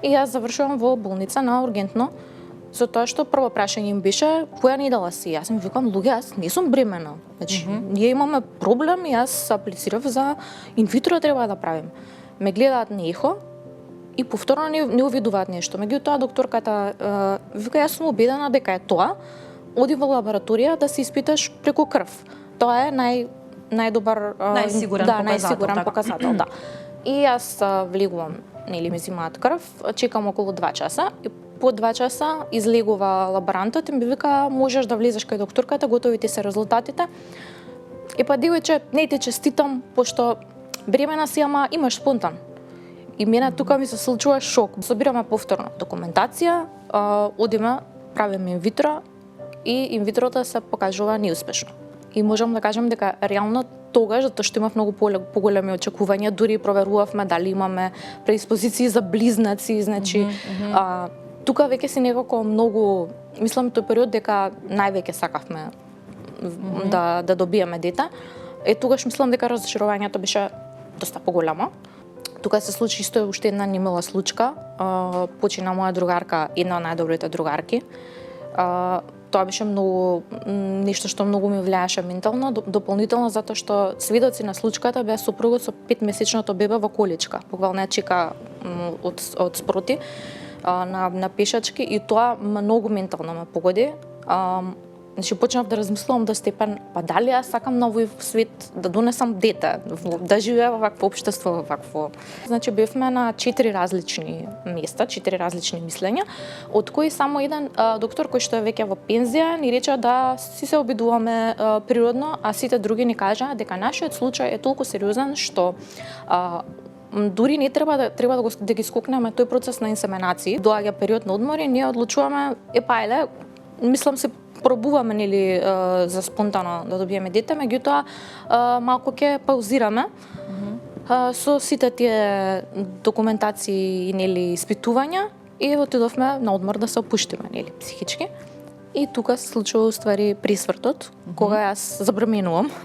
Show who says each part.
Speaker 1: и јас завршувам во болница на ургентно, затоа што прво прашање им беше која недела си. Јас им викам, луѓе, јас не сум бремена. Значи, ние имаме проблем и јас аплицирав за инвитро треба да правим. Ме гледаат на ехо и повторно не увидуваат нешто. Меѓутоа докторката вика, јас сум убедена дека е тоа. Оди во лабораторија да се испиташ преку крв. Тоа е најдобар најсигурен показател, да. И јас влегувам, нели ми взимаат крв, чекам околу 2 часа и по 2 часа излегува лаборантот и ми вика можеш да влезеш кај докторката, готови ти се резултатите. И па девојче, не ти честитам пошто бремена си, ама имаш спонтан. И мене тука ми се случува шок. Собираме повторно документација, одиме, правиме инвитро и инвитрото се покажува неуспешно. И можам да кажам дека реално тогаш, затоа што имав многу поголеми очекувања, дури проверувавме дали имаме предиспозиции за близнаци, значи тука веќе си некако многу, мислам тој период дека највеќе сакавме да добиеме дете. Тогаш мислам дека разочарувањето беше доста поголемо. Тука се случи исто уште една немила случка. Почина моја другарка, една од најдобрите другарки. Тоа беше многу нешто што многу ми влијаеше ментално, дополнително затоа што сведоци на случката беа сопругот со 5-месечното бебе во количка. Буквално ја чека од спроти на пешачки и тоа многу ментално ме погоди. Значи почнав да размислувам до степен, па дали јас сакам на овој свет да донесам дете, да живееме во вакво општество, во вакво. Значи бевме на 4 различни места, 4 различни мислења, од кои само еден доктор кој што е веќе во пензија ни рече да си се обидуваме природно, а сите други ни кажаа дека нашиот случај е толку сериозен што дури не треба да ги скокнеме тој процес на инсеминација. Доаѓа период на одмор и ние одлучуваме ајде, мислам се пробуваме нели за спонтано да добиеме дете, меѓутоа малку ќе паузираме со сите тие документации и нели испитувања и отидовме на одмор да се опуштиме нели психички. И тука се случува уствари присвртот, кога јас забременувам.